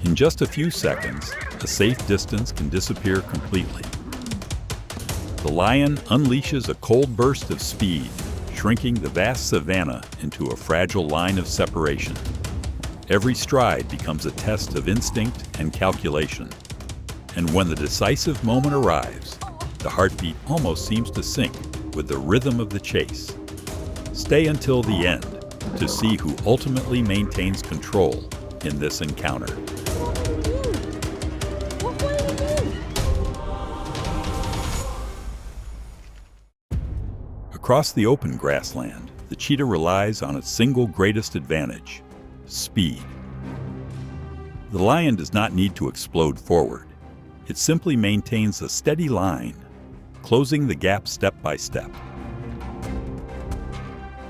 In just a few seconds, a safe distance can disappear completely. The lion unleashes a cold burst of speed, shrinking the vast savanna into a fragile line of separation. Every stride becomes a test of instinct and calculation. And when the decisive moment arrives, the heartbeat almost seems to sync with the rhythm of the chase. Stay until the end to see who ultimately maintains control in this encounter. Across the open grassland, the cheetah relies on its single greatest advantage: speed. The lion does not need to explode forward. It simply maintains a steady line, closing the gap step by step.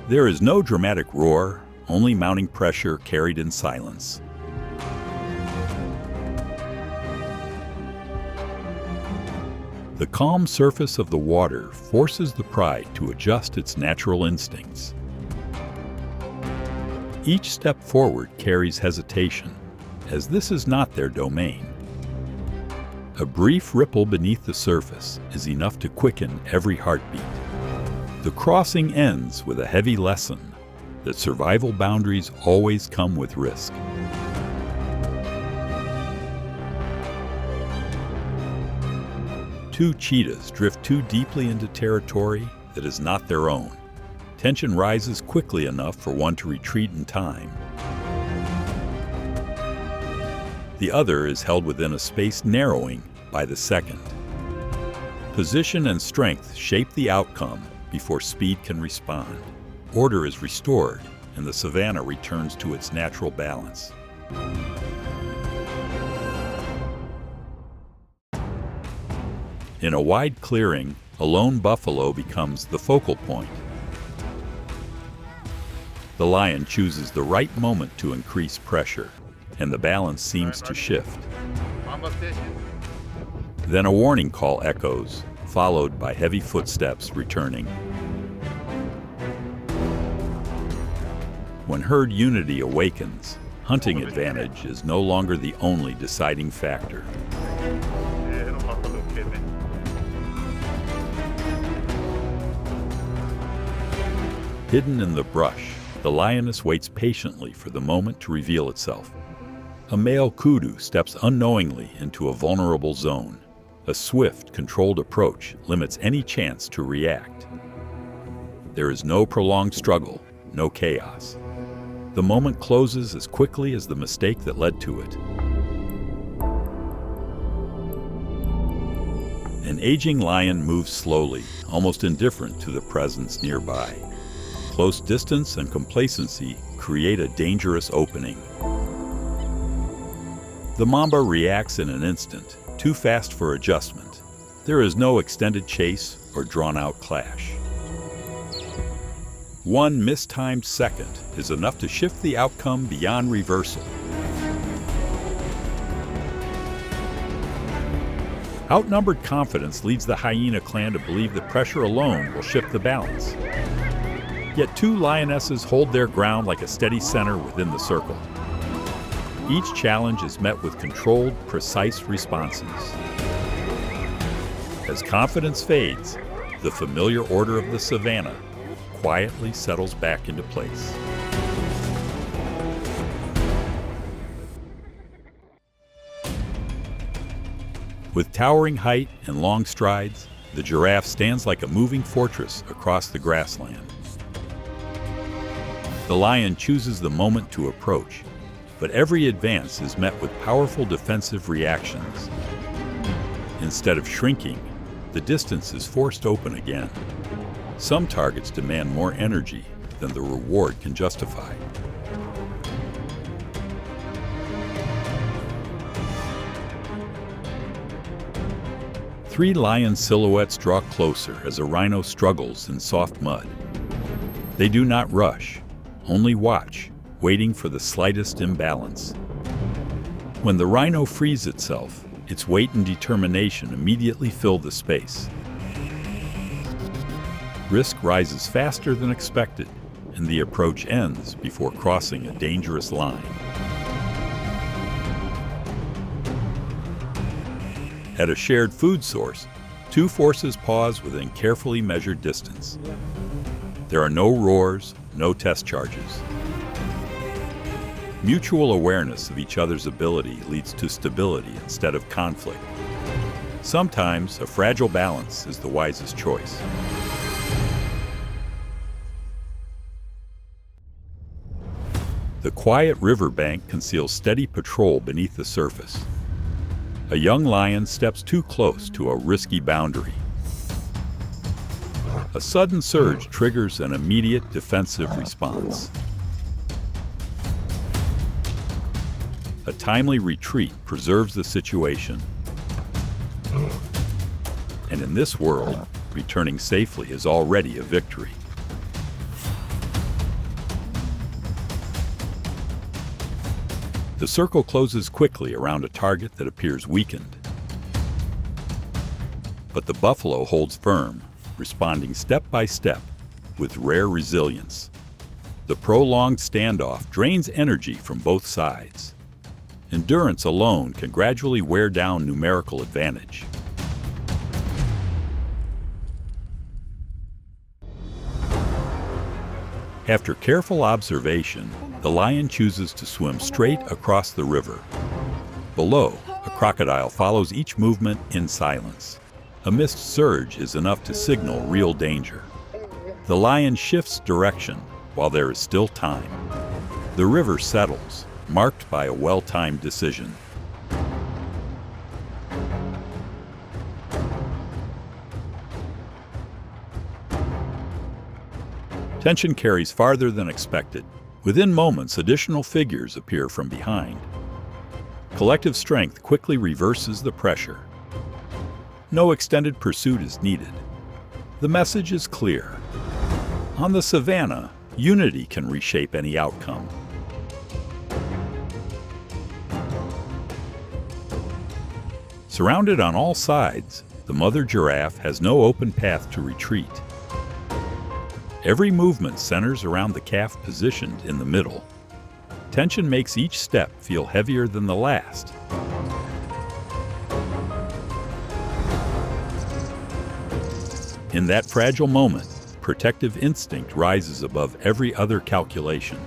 There is no dramatic roar, only mounting pressure carried in silence. The calm surface of the water forces the pride to adjust its natural instincts. Each step forward carries hesitation, as this is not their domain. A brief ripple beneath the surface is enough to quicken every heartbeat. The crossing ends with a heavy lesson that survival boundaries always come with risk. Two cheetahs drift too deeply into territory that is not their own. Tension rises quickly enough for one to retreat in time. The other is held within a space narrowing by the second. Position and strength shape the outcome before speed can respond. Order is restored, and the savanna returns to its natural balance. In a wide clearing, a lone buffalo becomes the focal point. The lion chooses the right moment to increase pressure, and the balance seems to shift. Then a warning call echoes, followed by heavy footsteps returning. When herd unity awakens, hunting advantage is no longer the only deciding factor. Hidden in the brush, the lioness waits patiently for the moment to reveal itself. A male kudu steps unknowingly into a vulnerable zone. A swift, controlled approach limits any chance to react. There is no prolonged struggle, no chaos. The moment closes as quickly as the mistake that led to it. An aging lion moves slowly, almost indifferent to the presence nearby. Close distance and complacency create a dangerous opening. The mamba reacts in an instant, too fast for adjustment. There is no extended chase or drawn-out clash. One mistimed second is enough to shift the outcome beyond reversal. Outnumbered confidence leads the hyena clan to believe that pressure alone will shift the balance. Yet two lionesses hold their ground like a steady center within the circle. Each challenge is met with controlled, precise responses. As confidence fades, the familiar order of the savanna quietly settles back into place. With towering height and long strides, the giraffe stands like a moving fortress across the grassland. The lion chooses the moment to approach, but every advance is met with powerful defensive reactions. Instead of shrinking, the distance is forced open again. Some targets demand more energy than the reward can justify. Three lion silhouettes draw closer as a rhino struggles in soft mud. They do not rush, only watch, waiting for the slightest imbalance. When the rhino frees itself, its weight and determination immediately fill the space. Risk rises faster than expected, and the approach ends before crossing a dangerous line. At a shared food source, two forces pause within carefully measured distance. There are no roars, no test charges. Mutual awareness of each other's ability leads to stability instead of conflict. Sometimes a fragile balance is the wisest choice. The quiet riverbank conceals steady patrol beneath the surface. A young lion steps too close to a risky boundary. A sudden surge triggers an immediate defensive response. A timely retreat preserves the situation. And in this world, returning safely is already a victory. The circle closes quickly around a target that appears weakened. But the buffalo holds firm, responding step by step with rare resilience. The prolonged standoff drains energy from both sides. Endurance alone can gradually wear down numerical advantage. After careful observation, the lion chooses to swim straight across the river. Below, a crocodile follows each movement in silence. A mist surge is enough to signal real danger. The lion shifts direction while there is still time. The river settles, marked by a well-timed decision. Tension carries farther than expected. Within moments, additional figures appear from behind. Collective strength quickly reverses the pressure. No extended pursuit is needed. The message is clear. On the savanna, unity can reshape any outcome. Surrounded on all sides, the mother giraffe has no open path to retreat. Every movement centers around the calf positioned in the middle. Tension makes each step feel heavier than the last. In that fragile moment, protective instinct rises above every other calculation.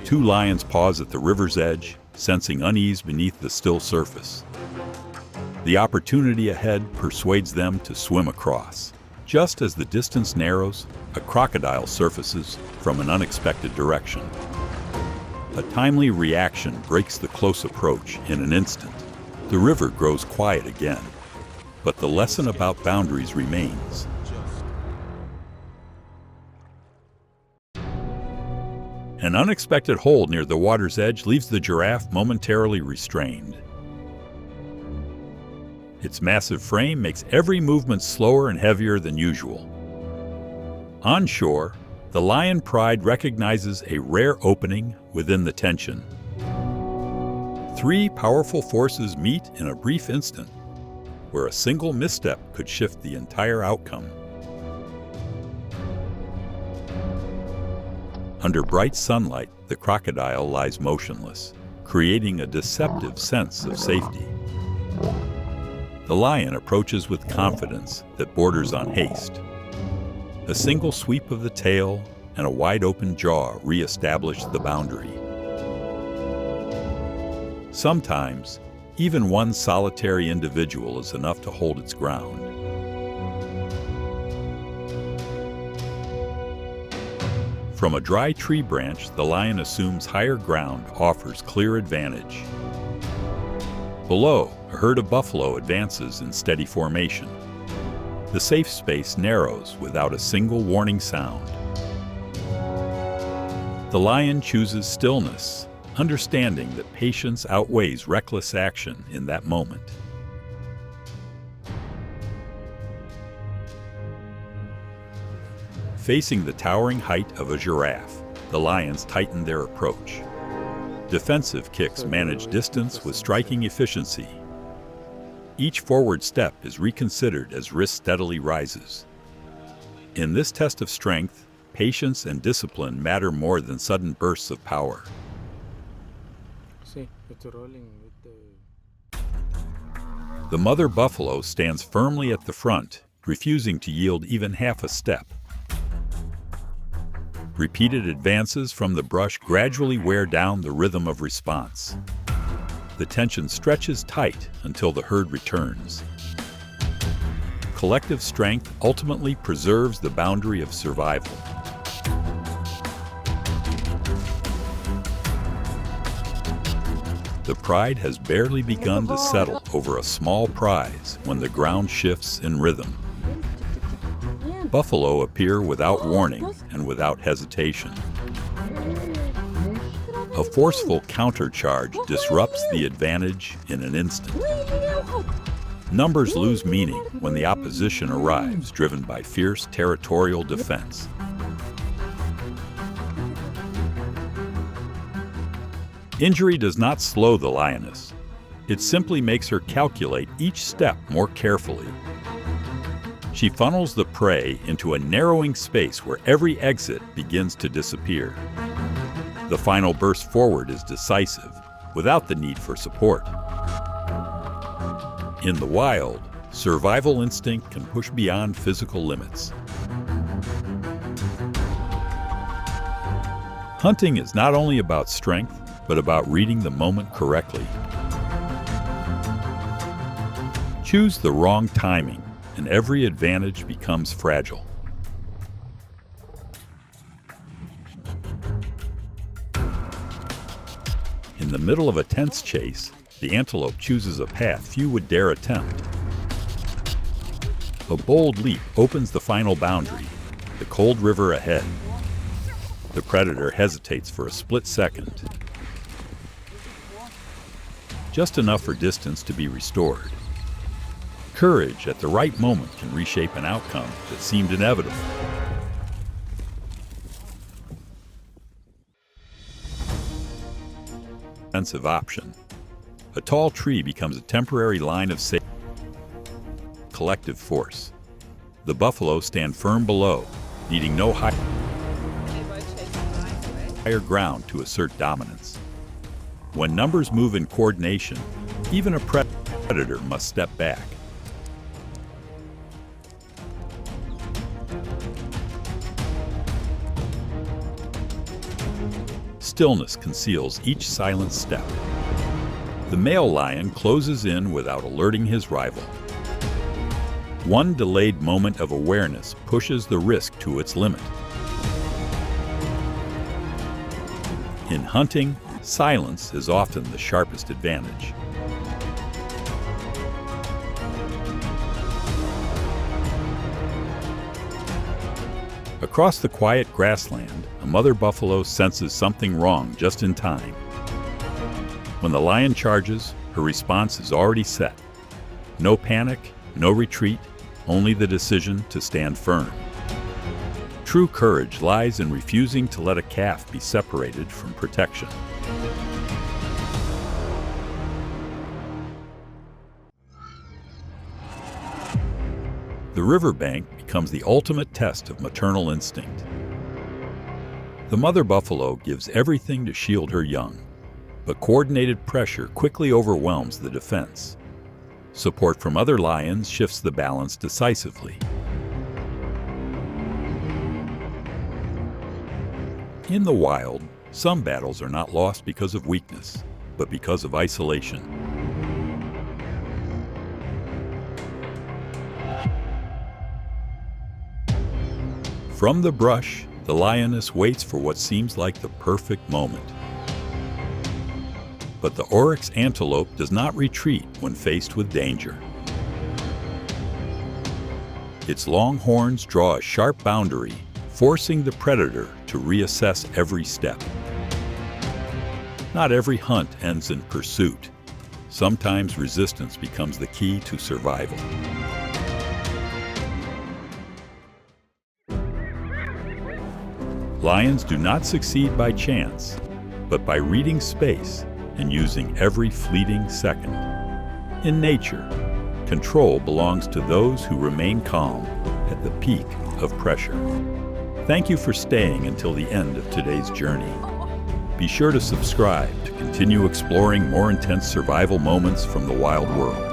Two lions pause at the river's edge, sensing unease beneath the still surface. The opportunity ahead persuades them to swim across. Just as the distance narrows, a crocodile surfaces from an unexpected direction. A timely reaction breaks the close approach in an instant. The river grows quiet again, but the lesson about boundaries remains. An unexpected hold near the water's edge leaves the giraffe momentarily restrained. Its massive frame makes every movement slower and heavier than usual. On shore, the lion pride recognizes a rare opening within the tension. Three powerful forces meet in a brief instant, where a single misstep could shift the entire outcome. Under bright sunlight, the crocodile lies motionless, creating a deceptive sense of safety. The lion approaches with confidence that borders on haste. A single sweep of the tail and a wide-open jaw re-establish the boundary. Sometimes, even one solitary individual is enough to hold its ground. From a dry tree branch, the lion assumes higher ground offers clear advantage. Below, a herd of buffalo advances in steady formation. The safe space narrows without a single warning sound. The lion chooses stillness, understanding that patience outweighs reckless action in that moment. Facing the towering height of a giraffe, the lions tighten their approach. Defensive kicks manage distance with striking efficiency. Each forward step is reconsidered as risk steadily rises. In this test of strength, patience and discipline matter more than sudden bursts of power. See, it's rolling with the... The mother buffalo stands firmly at the front, refusing to yield even half a step. Repeated advances from the brush gradually wear down the rhythm of response. The tension stretches tight until the herd returns. Collective strength ultimately preserves the boundary of survival. The pride has barely begun to settle over a small prize when the ground shifts in rhythm. Buffalo appear without warning and without hesitation. A forceful countercharge disrupts the advantage in an instant. Numbers lose meaning when the opposition arrives, driven by fierce territorial defense. Injury does not slow the lioness. It simply makes her calculate each step more carefully. She funnels the prey into a narrowing space where every exit begins to disappear. The final burst forward is decisive, without the need for support. In the wild, survival instinct can push beyond physical limits. Hunting is not only about strength, but about reading the moment correctly. Choose the wrong timing, and every advantage becomes fragile. In the middle of a tense chase, the antelope chooses a path few would dare attempt. A bold leap opens the final boundary, the cold river ahead. The predator hesitates for a split second, just enough for distance to be restored. Courage at the right moment can reshape an outcome that seemed inevitable. Defensive option. A tall tree becomes a temporary line of safety. Collective force. The buffalo stand firm below, needing no higher ground to assert dominance. When numbers move in coordination, even a predator must step back. Stillness conceals each silent step. The male lion closes in without alerting his rival. One delayed moment of awareness pushes the risk to its limit. In hunting, silence is often the sharpest advantage. Across the quiet grassland, a mother buffalo senses something wrong just in time. When the lion charges, her response is already set. No panic, no retreat, only the decision to stand firm. True courage lies in refusing to let a calf be separated from protection. The riverbank becomes the ultimate test of maternal instinct. The mother buffalo gives everything to shield her young, but coordinated pressure quickly overwhelms the defense. Support from other lions shifts the balance decisively. In the wild, some battles are not lost because of weakness, but because of isolation. From the brush, the lioness waits for what seems like the perfect moment. But the oryx antelope does not retreat when faced with danger. Its long horns draw a sharp boundary, forcing the predator to reassess every step. Not every hunt ends in pursuit. Sometimes resistance becomes the key to survival. Lions do not succeed by chance, but by reading space and using every fleeting second. In nature, control belongs to those who remain calm at the peak of pressure. Thank you for staying until the end of today's journey. Be sure to subscribe to continue exploring more intense survival moments from the wild world.